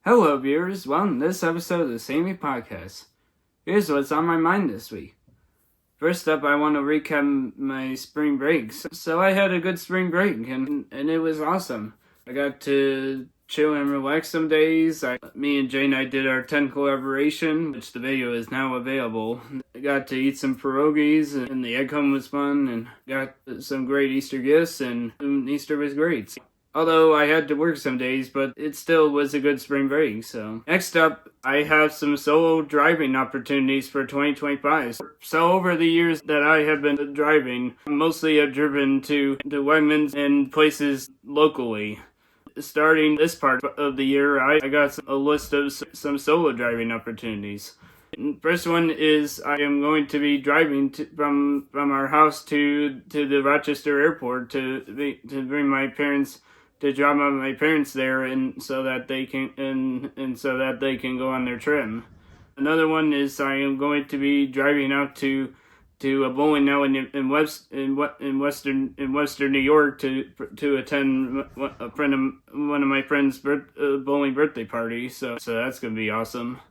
Hello, viewers. Welcome to this episode of the Sammy Podcast. Here's what's on my mind this week. First up, I want to recap my spring breaks. So I had a good spring break, and it was awesome. I got to chill and relax some days. Me and Jane, I did our 10 collaboration, which the video is now available. I got to eat some pierogies, and the egg hunt was fun, and got some great Easter gifts, and Easter was great. Although I had to work some days, but it still was a good spring break, so. Next up, I have some solo driving opportunities for 2025. So over the years that I have been driving, mostly I've driven to Wegmans and places locally. Starting this part of the year, I got a list of some solo driving opportunities. First one is I am going to be driving from our house to the Rochester airport to bring my parents, to drop off my parents there, and so that they can go on their trip. Another one is I am going to be driving out to a bowling alley in Western New York to attend one of my friend's bowling birthday party. So that's gonna be awesome.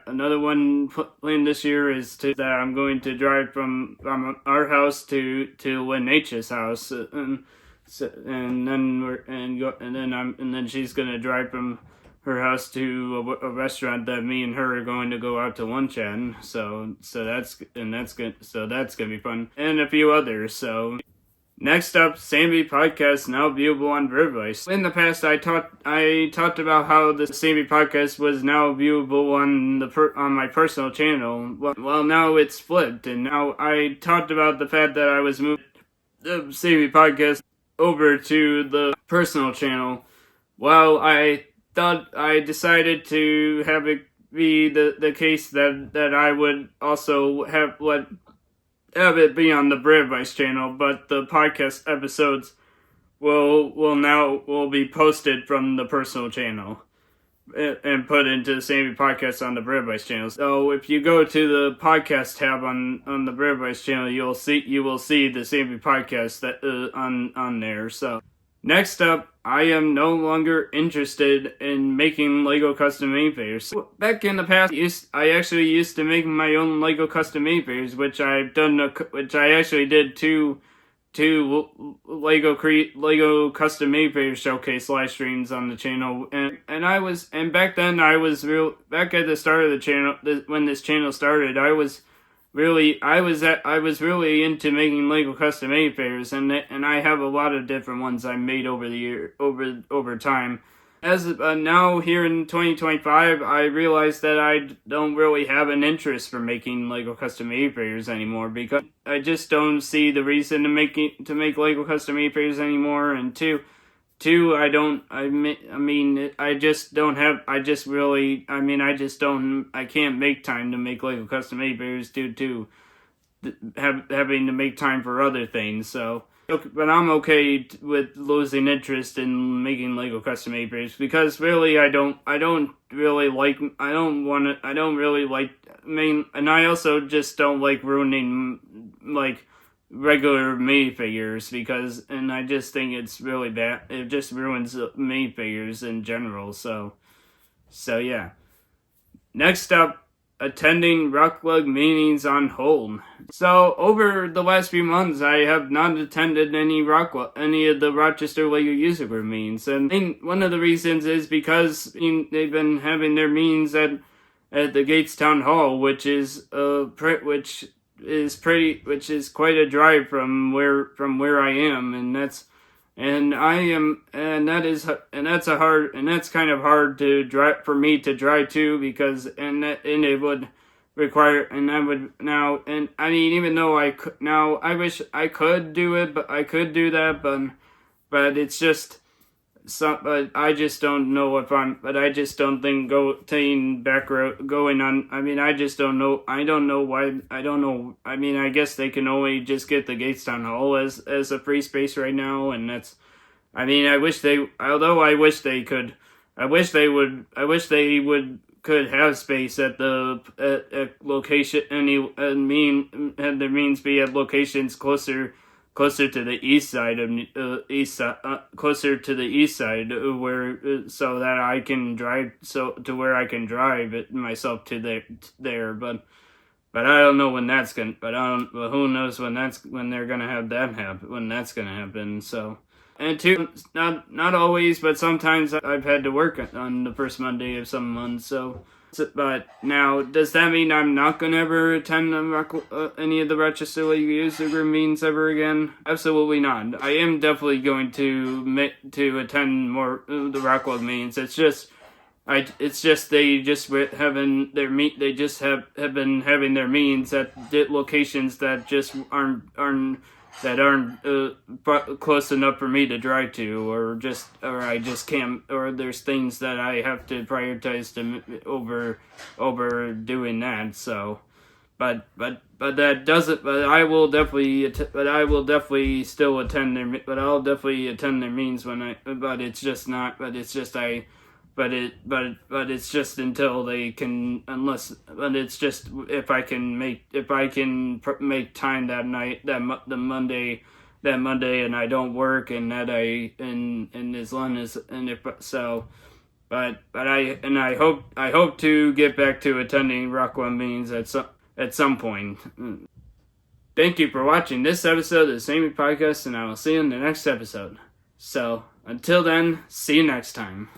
Another one planned this year is that I'm going to drive from our house to Lynn H's house. And then she's gonna drive from her house to a restaurant that me and her are going to go out to lunch at. So that's good. So that's gonna be fun, and a few others. So next up, Sammy Podcast now viewable on VerveVoice. In the past, I talked about how the Sammy Podcast was now viewable on my personal channel. Well, now it's flipped, and now I talked about the fact that I was moving the Sammy Podcast over to the personal channel. Well, I decided to have it be the case that I would also have it be on the VerveVoice channel, but the podcast episodes will be posted from the personal channel and put into the Sammy Podcast on the VerveVoice channel. So if you go to the podcast tab on the VerveVoice channel, you will see the Sammy Podcast that on there. So next up, I am no longer interested in making Lego custom minifigures. Back in the past, I actually used to make my own Lego custom minifigures, which I actually did two Lego custom minifigure showcase live streams on the channel, and back then back at the start of the channel, when this channel started, I was really into making Lego custom minifigures, and I have a lot of different ones I made over time. As now here in 2025, I realize that I don't really have an interest for making Lego custom minifigures anymore, because I just don't see the reason to make Lego custom minifigures anymore. And two, I can't make time to make Lego custom minifigures due to having to make time for other things. So. But I'm okay with losing interest in making Lego custom minifigures, because really I don't really like, and I also just don't like ruining like regular minifigures, and I just think it's really bad. It just ruins minifigures in general. So yeah. Next up, attending Rocklug meetings on hold. So over the last few months, I have not attended any of the Rochester Lego User Group meetings, and one of the reasons is because they've been having their meetings at the Gates Town Hall, which is quite a drive from where I am, and that's kind of hard to drive for me to drive to, because it would require, and I would now, and I mean, even though I wish I could do it, but I could do that, but it's just but I just don't know I just don't think going on, I mean, I just don't know, I don't know why, I don't know, I mean, I guess they can only just get the Gates Town Hall as a free space right now, and that's, I mean, I wish they could have space at the location, had their means be at locations closer closer to the east side of closer to the east side, where so that I can drive to where I can drive it myself to there. But I don't know when that's gonna. But who knows when they're gonna have that happen? When that's gonna happen? So. And two, not always, but sometimes I've had to work on the first Monday of some months. So, but now, does that mean I'm not gonna ever attend any of the Rochester Lake user meetings ever again? Absolutely not. I am definitely going to attend more the Rockwell meetings. It's just they just having their They just have been having their meetings at locations that just aren't close enough for me to drive to, or I just can't, or there's things that I have to prioritize over doing that. So, but that doesn't. But I will definitely still attend their. But I'll definitely attend their meetings when I. But it's just not. But it's just I. But it's just until they can, but it's just if I can make time that night, the Monday, and I don't work, and that and as long as, and if so, but I hope to get back to attending Rockwell meetings at some point. Thank you for watching this episode of the Samey Podcast, and I will see you in the next episode. So until then, see you next time.